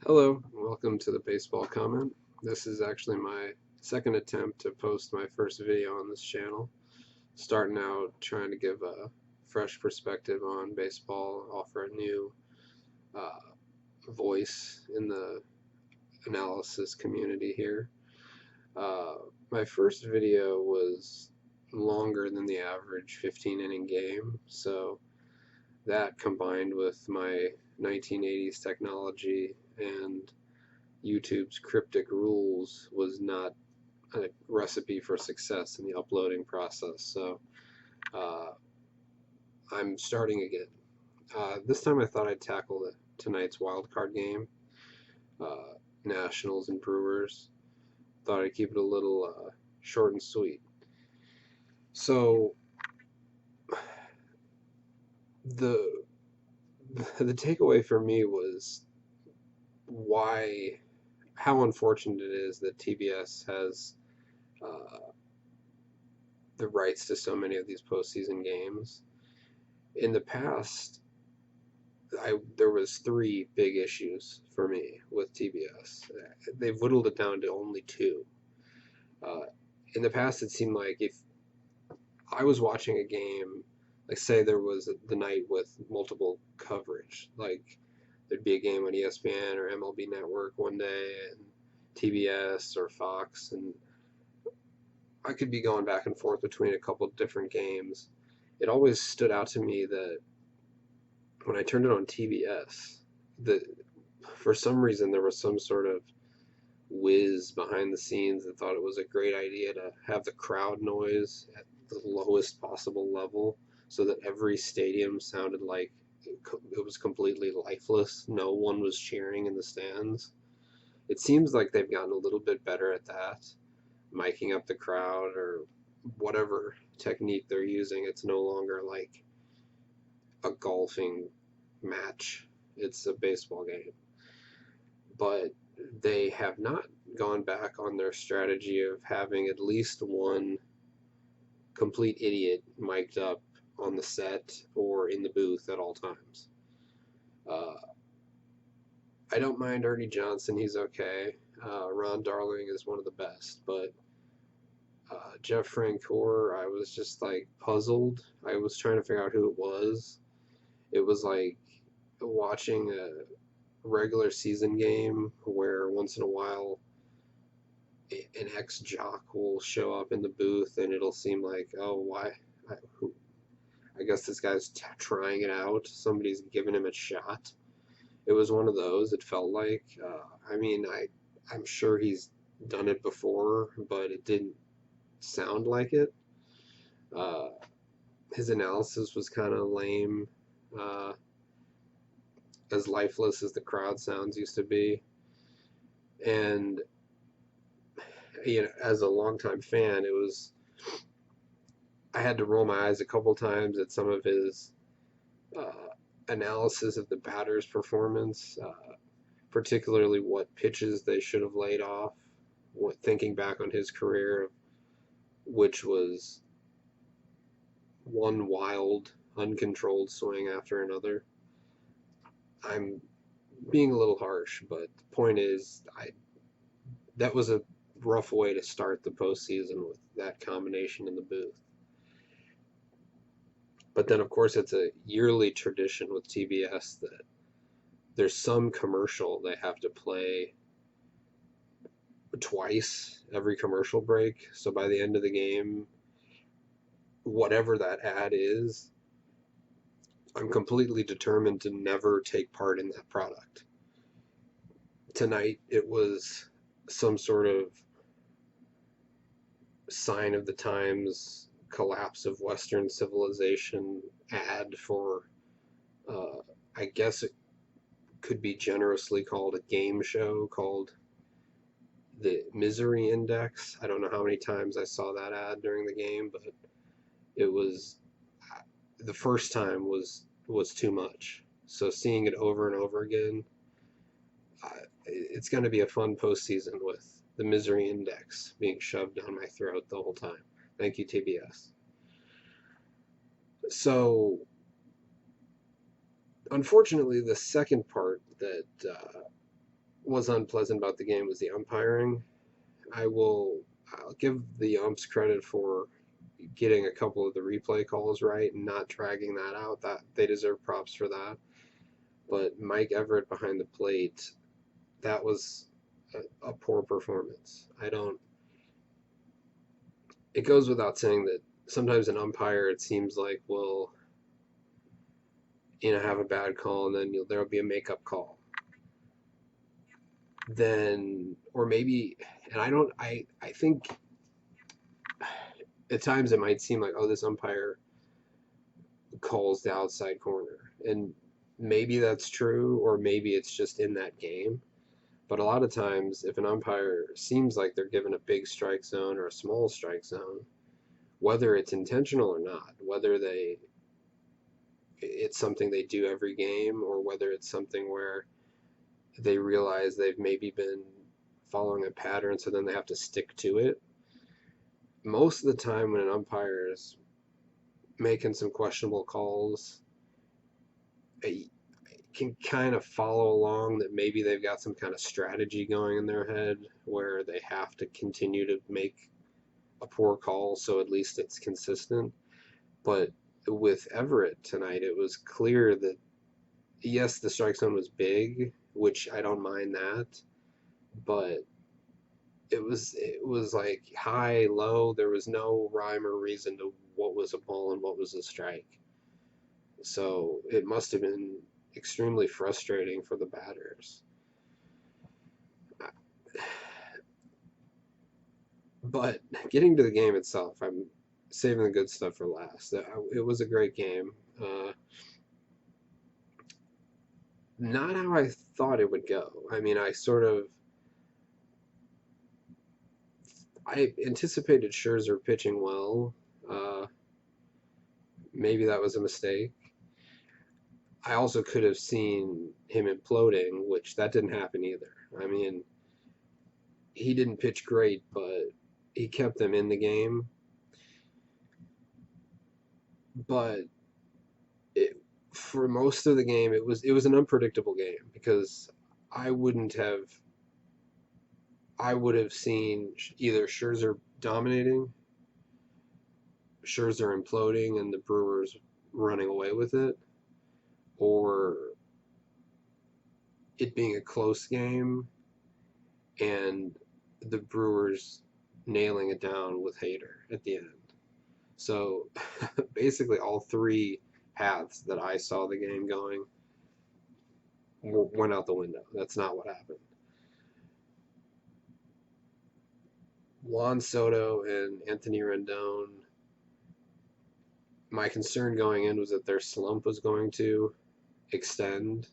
Hello, welcome to the baseball comment. This is actually my second attempt to post my first video on this channel. Starting out trying to give a fresh perspective on baseball, offer a new uh, voice in the analysis community here. Uh, my first video was longer than the average 15 inning game, so that combined with my 1980s technology and YouTube's cryptic rules was not a recipe for success in the uploading process. So uh, I'm starting again. This time I thought I'd tackle tonight's wild card game, uh, Nationals and Brewers. Thought I'd keep it a little short and sweet. So the the takeaway for me was how unfortunate it is that TBS has uh, the rights to so many of these postseason games. In the past, there was three big issues for me with TBS. They've whittled it down to only two. Uh, in the past, it seemed like if I was watching a game, like say there was the night with multiple coverage, like there'd be a game on ESPN or MLB Network one day and TBS or Fox, and I could be going back and forth between a couple different games. It always stood out to me that when I turned it on TBS, the for some reason there was some sort of whiz behind the scenes that thought it was a great idea to have the crowd noise at the lowest possible level so that every stadium sounded like it was completely lifeless. No one was cheering in the stands. It seems like they've gotten a little bit better at that, miking up the crowd or whatever technique they're using. It's no longer like a golfing match, it's a baseball game. But they have not gone back on their strategy of having at least one complete idiot mic'd up on the set or in the booth at all times. Uh, I don't mind Ernie Johnson, he's okay. Ron Darling is one of the best, but Jeff Francoeur, I was just like puzzled. I was trying to figure out who it was. It was like watching a regular season game where once in a while an ex jock will show up in the booth and it'll seem like, oh, why? I guess this guy's trying it out. Somebody's giving him a shot. It was one of those. It felt like. I mean, I'm sure he's done it before, but it didn't sound like it. Uh, his analysis was kind of lame, uh, as lifeless as the crowd sounds used to be. And as a longtime fan, I had to roll my eyes a couple times at some of his uh, analysis of the batter's performance, particularly what pitches they should have laid off. Thinking back on his career, which was one wild, uncontrolled swing after another. I'm being a little harsh, but the point is, that was a rough way to start the postseason with that combination in the booth. But then, of course, it's a yearly tradition with TBS that there's some commercial they have to play twice every commercial break. So by the end of the game, whatever that ad is, I'm completely determined to never take part in that product. Tonight, it was some sort of sign of the times collapse of Western civilization ad for, uh, I guess it could be generously called a game show called the Misery Index. I don't know how many times I saw that ad during the game, but it was the first time was too much. So seeing it over and over again, it's going to be a fun postseason with the Misery Index being shoved down my throat the whole time. Thank you, TBS. So, unfortunately, the second part that was unpleasant about the game was the umpiring. I'll give the umps credit for getting a couple of the replay calls right and not dragging that out. That they deserve props for that. But Mike Everett behind the plate, that was a poor performance. I don't. It goes without saying that sometimes an umpire, it seems like, will have a bad call and then there'll be a makeup call. Then, or maybe, and I don't. I think at times it might seem like, oh, this umpire calls the outside corner, and maybe that's true, or maybe it's just in that game. But a lot of times, if an umpire seems like they're given a big strike zone or a small strike zone, whether it's intentional or not, whether it's something they do every game, or whether it's something where they realize they've maybe been following a pattern, so then they have to stick to it. Most of the time, when an umpire is making some questionable calls, I can kind of follow along that maybe they've got some kind of strategy going in their head where they have to continue to make a poor call so at least it's consistent. But with Everett tonight, it was clear that yes, the strike zone was big, which I don't mind that, but it was like high, low. There was no rhyme or reason to what was a ball and what was a strike. So it must have been extremely frustrating for the batters. But getting to the game itself, I'm saving the good stuff for last. It was a great game. Not how I thought it would go. I mean, I anticipated Scherzer pitching well. Uh, Maybe that was a mistake. I also could have seen him imploding, which that didn't happen either. I mean, he didn't pitch great, but he kept them in the game. But it, for most of the game, it was an unpredictable game because I wouldn't have I would have seen either Scherzer dominating, Scherzer imploding, and the Brewers running away with it, or it being a close game and the Brewers nailing it down with Hader at the end. So basically, all three paths that I saw the game going went out the window. That's not what happened. Juan Soto and Anthony Rendon, my concern going in was that their slump was going to extend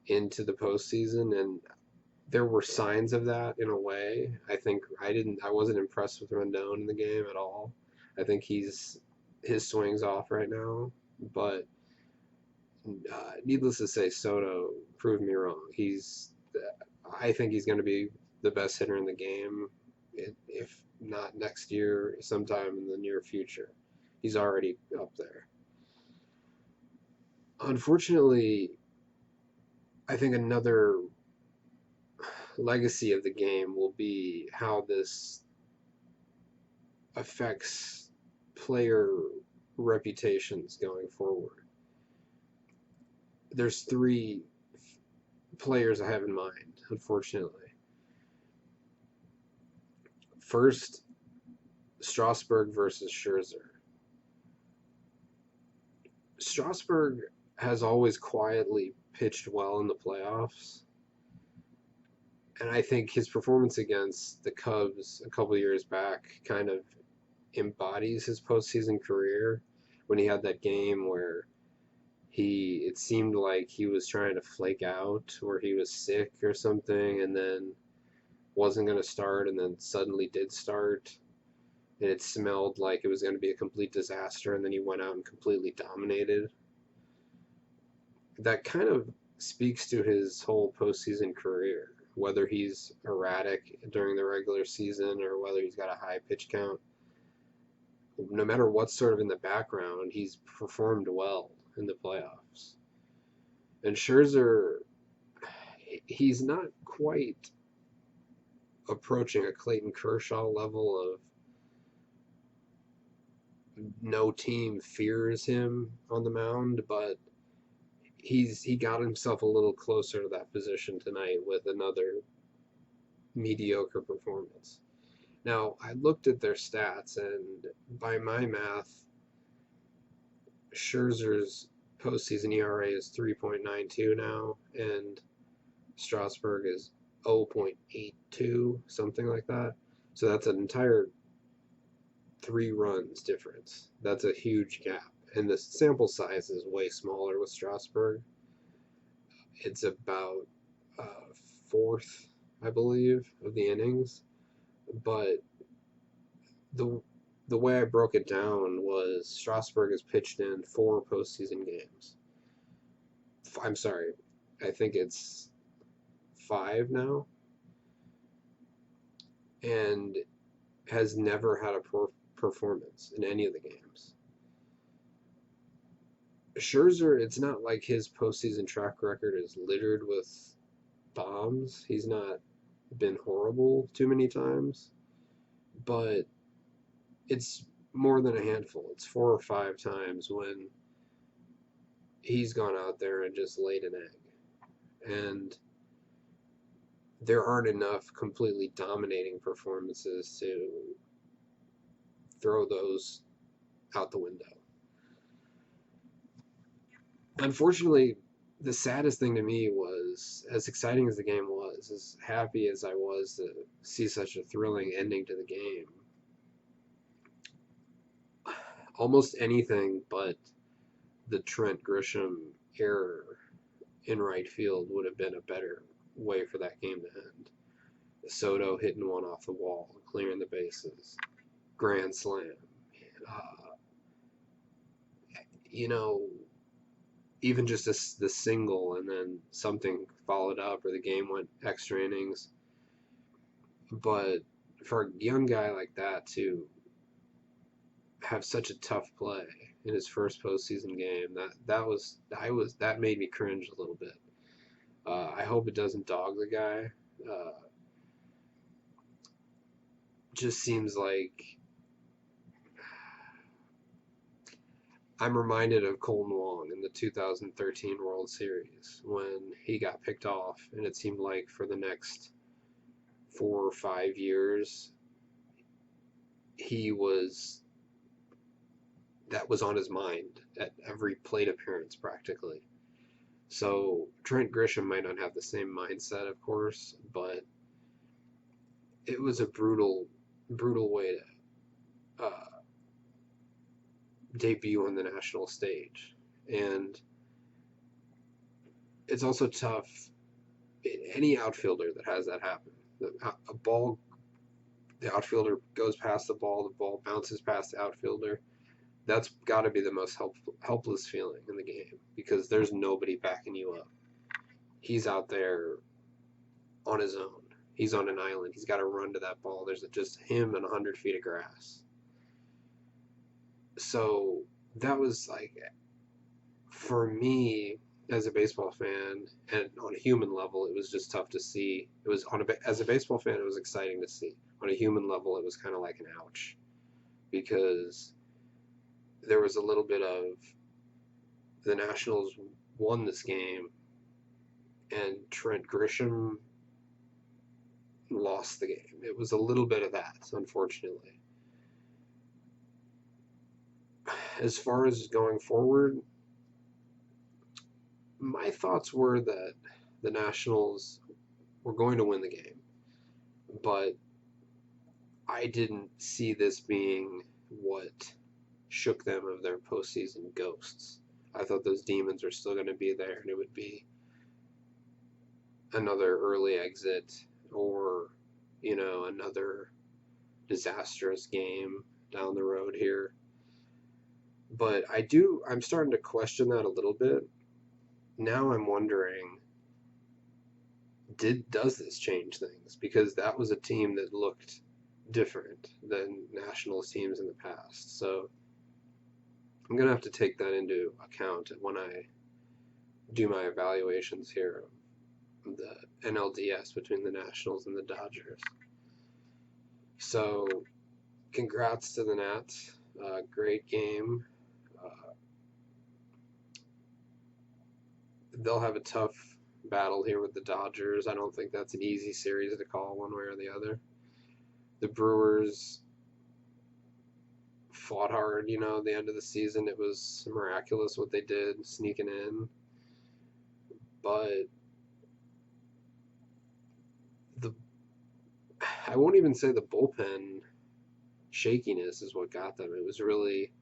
into the postseason, and there were signs of that in a way. I wasn't impressed with Rendon in the game at all. I think his swing's off right now, but needless to say, Soto proved me wrong. I think he's going to be the best hitter in the game, if not next year, sometime in the near future. He's already up there. Unfortunately, I think another legacy of the game will be how this affects player reputations going forward. There's three players I have in mind, unfortunately. First, Strasburg versus Scherzer. Strasburg has always quietly pitched well in the playoffs, and I think his performance against the Cubs a couple years back kind of embodies his postseason career when he had that game where it seemed like he was trying to flake out or he was sick or something and then wasn't going to start and then suddenly did start and it smelled like it was going to be a complete disaster and then he went out and completely dominated. That kind of speaks to his whole postseason career, whether he's erratic during the regular season or whether he's got a high pitch count. No matter what's sort of in the background, he's performed well in the playoffs. And Scherzer, he's not quite approaching a Clayton Kershaw level of no team fears him on the mound, but he got himself a little closer to that position tonight with another mediocre performance. Now, I looked at their stats, and by my math, Scherzer's postseason ERA is 3.92 now, and Strasburg is 0.82, something like that. So that's an entire 3 runs difference. That's a huge gap. And the sample size is way smaller with Strasburg. It's about fourth, I believe, of the innings. But the the way I broke it down was Strasburg has pitched in 4 postseason games. I'm sorry, I think it's 5 now, and has never had a poor performance in any of the games. Scherzer, it's not like his postseason track record is littered with bombs. He's not been horrible too many times, but it's more than a handful. It's 4 or 5 times when he's gone out there and just laid an egg. And there aren't enough completely dominating performances to throw those out the window. Unfortunately, the saddest thing to me was, as exciting as the game was, as happy as I was to see such a thrilling ending to the game, almost anything but the Trent Grisham error in right field would have been a better way for that game to end. Soto hitting one off the wall, clearing the bases, grand slam. Uh, you know, even just the single and then something followed up, or the game went extra innings. But for a young guy like that to have such a tough play in his first postseason game, that made me cringe a little bit. I hope it doesn't dog the guy. Just seems like I'm reminded of Colton Wong in the 2013 World Series when he got picked off, and it seemed like for the next 4 or 5 years that was on his mind at every plate appearance practically. So Trent Grisham might not have the same mindset, of course, but it was a brutal, brutal way to debut on the national stage. And it's also tough. Any outfielder that has that happen, a ball, the outfielder goes past the ball bounces past the outfielder. That's got to be the most helpless feeling in the game, because there's nobody backing you up. He's out there on his own. He's on an island. He's got to run to that ball. There's just him and 100 feet of grass. So that was like, for me as a baseball fan, and on a human level, it was just tough to see. It was as a baseball fan, it was exciting to see. On a human level, it was kind of like an ouch, because there was a little bit of the Nationals won this game, and Trent Grisham lost the game. It was a little bit of that, unfortunately. As far as going forward, my thoughts were that the Nationals were going to win the game, but I didn't see this being what shook them of their postseason ghosts. I thought those demons are still going to be there, and it would be another early exit, or another disastrous game down the road here. But I'm starting to question that a little bit. Now I'm wondering, does this change things? Because that was a team that looked different than Nationals teams in the past. So I'm going to have to take that into account when I do my evaluations here the NLDS between the Nationals and the Dodgers. So, congrats to the Nats. Great game. Uh, they'll have a tough battle here with the Dodgers. I don't think that's an easy series to call one way or the other. The Brewers fought hard, the end of the season. It was miraculous what they did sneaking in. But the I won't even say the bullpen shakiness is what got them. It was really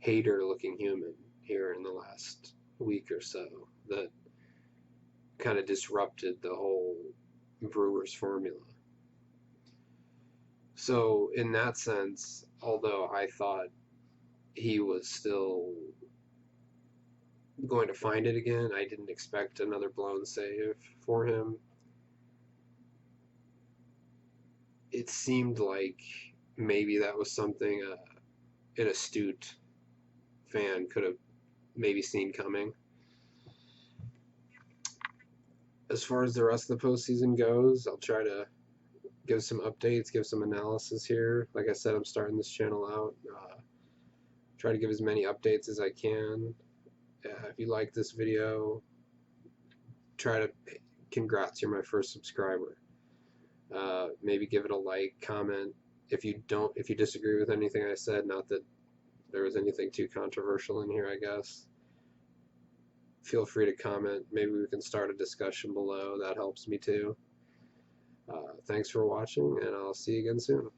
Hader looking human here in the last week or so that kind of disrupted the whole Brewers formula. So, in that sense, although I thought he was still going to find it again, I didn't expect another blown save for him. It seemed like maybe that was something an astute fan could have maybe seen coming. As far as the rest of the postseason goes, I'll try to give some updates, give some analysis here. Like I said, I'm starting this channel out. Try to give as many updates as I can. If you like this video, try to congrats, you're my first subscriber. Maybe give it a like, comment. If you disagree with anything I said, not that there was anything too controversial in here, I guess, feel free to comment. Maybe we can start a discussion below. That helps me too. Thanks for watching, and I'll see you again soon.